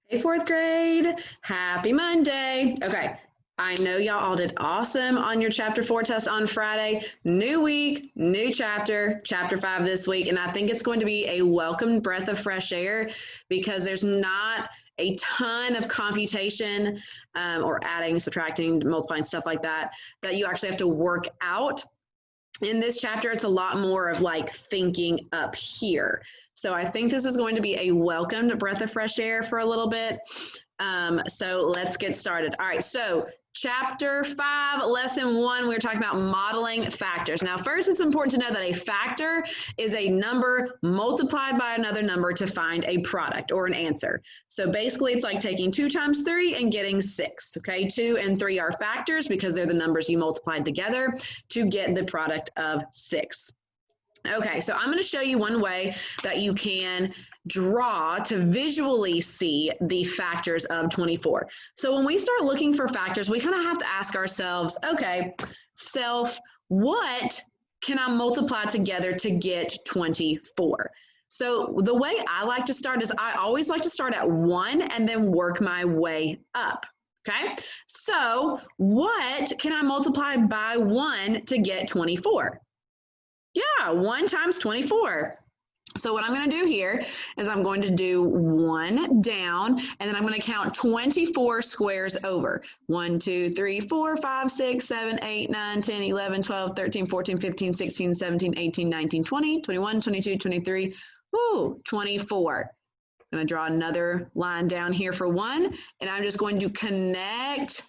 Hey, fourth grade, happy Monday. Okay, I know y'all all did awesome on your chapter 4 test on Friday. New week, new chapter, chapter 5 this week. And I think it's going to be a welcome breath of fresh air because there's not a ton of computation or adding, subtracting, multiplying, stuff like that you actually have to work out. In this chapter, it's a lot more of like thinking up here. So I think this is going to be a welcomed breath of fresh air for a little bit. So let's get started. All right, so chapter 5, lesson 1, we're talking about modeling factors. Now, first, it's important to know that a factor is a number multiplied by another number to find a product or an answer. So basically, it's like taking 2 times 3 and getting 6, okay? 2 and 3 are factors because they're the numbers you multiplied together to get the product of 6. Okay, so I'm going to show you one way that you can draw to visually see the factors of 24. So when we start looking for factors, we kind of have to ask ourselves, okay, self, what can I multiply together to get 24? So the way I like to start is I always like to start at 1 and then work my way up. Okay, so what can I multiply by 1 to get 24? Yeah, 1 times 24. So what I'm going to do here is I'm going to do 1 down, and then I'm going to count 24 squares over. 1, 2, 3, 4, 5, 6, 7, 8, 9, 10, 11, 12, 13, 14, 15, 16, 17, 18, 19, 20, 21, 22, 23, 24. I'm going to draw another line down here for 1, and I'm just going to connect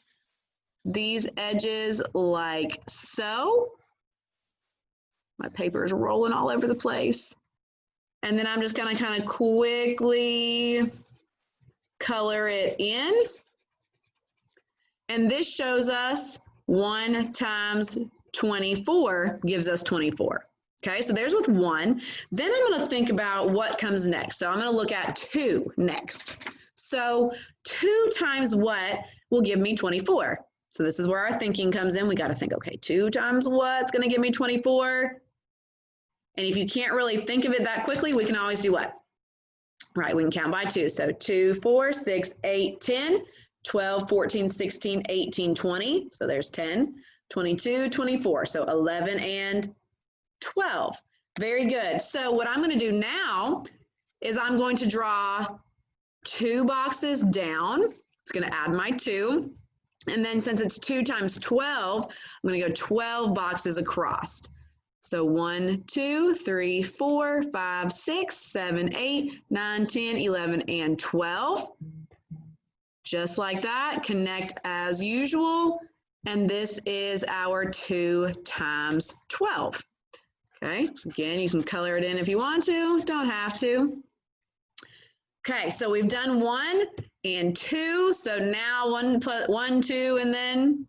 these edges like so. My paper is rolling all over the place. And then I'm just going to kind of quickly color it in. And this shows us 1 times 24 gives us 24. Okay, so there's with 1. Then I'm going to think about what comes next. So I'm going to look at 2 next. So 2 times what will give me 24? So this is where our thinking comes in. We got to think, okay, 2 times what's going to give me 24? And if you can't really think of it that quickly, we can always do what? Right, we can count by 2. So 2, 4, 6, 8, 10, 12, 14, 16, 18, 20. So there's 10, 22, 24. So 11 and 12. Very good. So what I'm going to do now is I'm going to draw 2 boxes down. It's going to add my 2. And then since it's 2 times 12, I'm going to go 12 boxes across. So 1, 2, 3, 4, 5, 6, 7, 8, 9, 10, 11, and 12. Just like that, connect as usual. And this is our 2 times 12. Okay, again, you can color it in if you want to, don't have to. Okay, so we've done 1 and 2. So now 1, 2, and then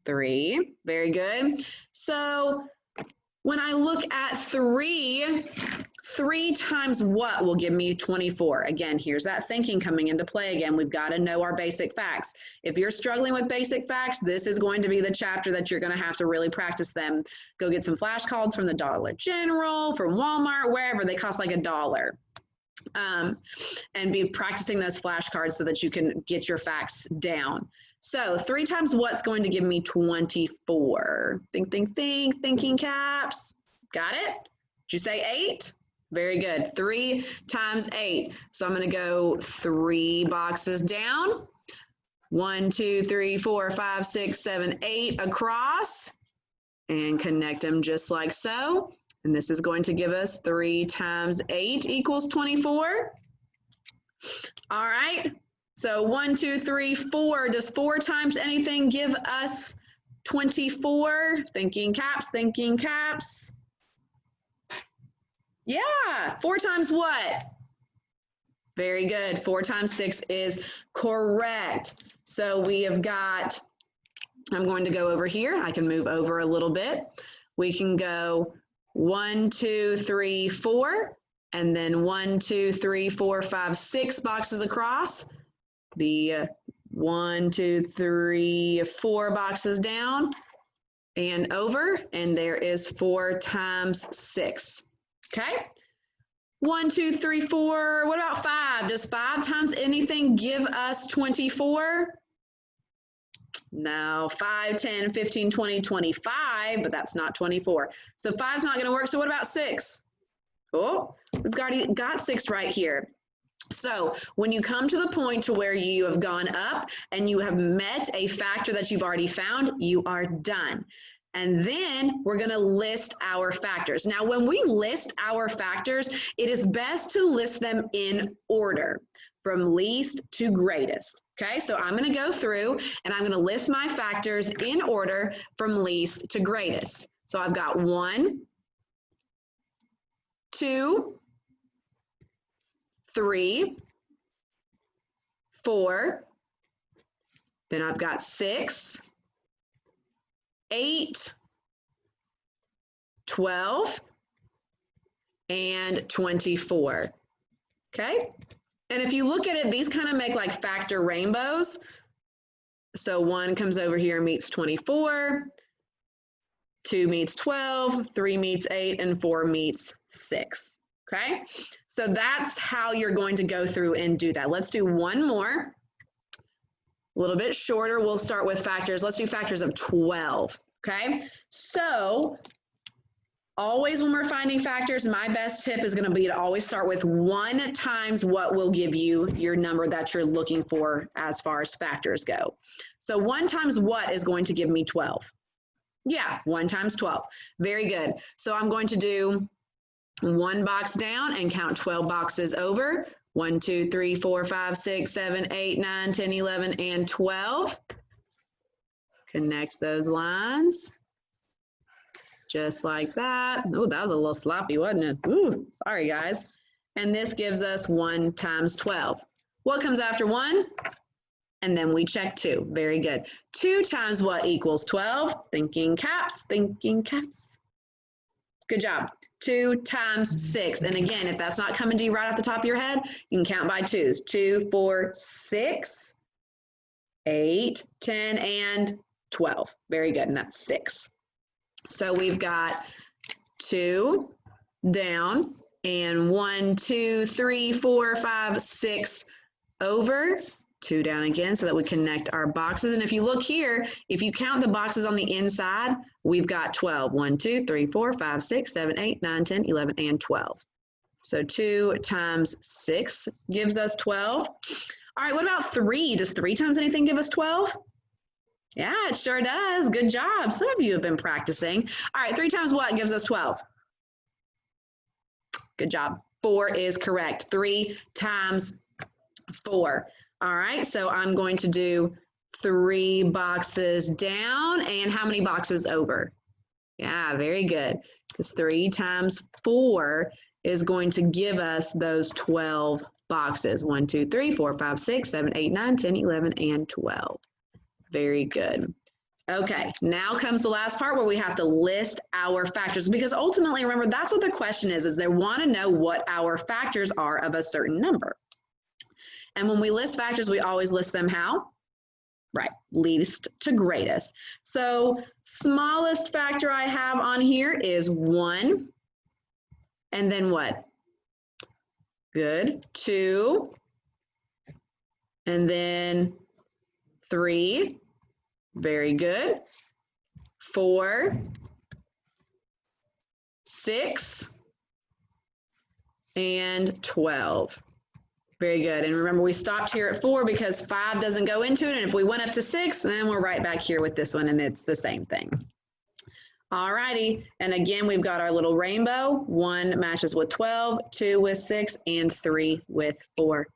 3. Very good. So when I look at 3, 3 times what will give me 24? Again, here's that thinking coming into play again. We've got to know our basic facts. If you're struggling with basic facts, this is going to be the chapter that you're going to have to really practice them. Go get some flashcards from the Dollar General, from Walmart, wherever. They cost like $1. And be practicing those flashcards so that you can get your facts down. So 3 times what's going to give me 24? Think, think, think, thinking caps. Got it? Did you say 8? Very good. 3 times 8. So I'm going to go 3 boxes down. 1, 2, 3, 4, 5, 6, 7, 8 across. And connect them just like so. And this is going to give us 3 times 8 equals 24. All right. So 1, 2, 3, 4. Does 4 times anything give us 24? Thinking caps, thinking caps. Yeah, 4 times what? Very good. 4 times 6 is correct. So we have got, I'm going to go over here. I can move over a little bit. We can go 1, 2, 3, 4, and then 1, 2, 3, 4, 5, 6 boxes across. The 1, 2, 3, 4 boxes down and over, and there is 4 times 6. Okay. 1, 2, 3, 4. What about 5? Does 5 times anything give us 24? No, 5, 10, 15, 20, 25, but that's not 24. So 5's not going to work. So what about 6? Oh, we've already got 6 right here. So when you come to the point to where you have gone up and you have met a factor that you've already found, you are done. And then we're going to list our factors. Now, when we list our factors, it is best to list them in order from least to greatest. Okay, so I'm going to go through and I'm going to list my factors in order from least to greatest. So I've got 1, 2, 3, 4, then I've got 6, 8, 12, and 24, okay? And if you look at it, these kind of make like factor rainbows. So 1 comes over here and meets 24, 2 meets 12, 3 meets 8, and 4 meets 6, okay? So that's how you're going to go through and do that. Let's do one more, a little bit shorter. We'll start with factors. Let's do factors of 12, okay? So always when we're finding factors, my best tip is going to be to always start with 1 times what will give you your number that you're looking for as far as factors go. So 1 times what is going to give me 12? Yeah, 1 times 12. Very good. So I'm going to do 1 box down and count 12 boxes over. 1, 2, 3, 4, 5, 6, 7, 8, 9, 10, 11, and 12. Connect those lines. Just like that. Oh, that was a little sloppy, wasn't it? Ooh, sorry guys. And this gives us 1 times 12. What comes after 1? And then we check 2. Very good. 2 times what equals 12? Thinking caps, thinking caps. Good job. 2 times 6. And again, if that's not coming to you right off the top of your head, you can count by 2s. 2, 4, 6, 8, 10, and 12. Very good. And that's 6. So we've got 2 down and 1, 2, 3, 4, 5, 6 over. 2 down again so that we connect our boxes. And if you look here, if you count the boxes on the inside, we've got 12. 1, 2, 3, 4, 5, 6, 7, 8, 9, 10, 11, and 12. So 2 times 6 gives us 12. All right, what about 3? Does 3 times anything give us 12? Yeah, it sure does. Good job. Some of you have been practicing. All right, 3 times what gives us 12? Good job. 4 is correct. 3 times 4. All right, so I'm going to do 3 boxes down and how many boxes over? Yeah, very good. Because 3 times 4 is going to give us those 12 boxes. 1, 2, 3, 4, 5, 6, 7, 8, 9, 10, 11, and 12. Very good. Okay, now comes the last part where we have to list our factors, because ultimately, remember, that's what the question is they want to know what our factors are of a certain number. And when we list factors, we always list them how? Right, least to greatest. So smallest factor I have on here is 1. And then what? Good, 2. And then 3. Very good. 4, 6, and 12. Very good. And remember, we stopped here at 4 because 5 doesn't go into it. And if we went up to 6, then we're right back here with this one, and it's the same thing. All righty. And again, we've got our little rainbow. 1 matches with 12, 2 with 6, and 3 with 4.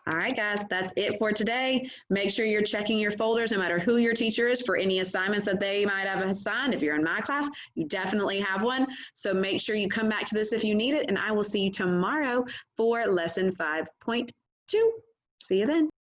All right, guys, that's it for today. Make sure you're checking your folders no matter who your teacher is for any assignments that they might have assigned. If you're in my class, you definitely have one. So make sure you come back to this if you need it, and I will see you tomorrow for lesson 5.2. See you then.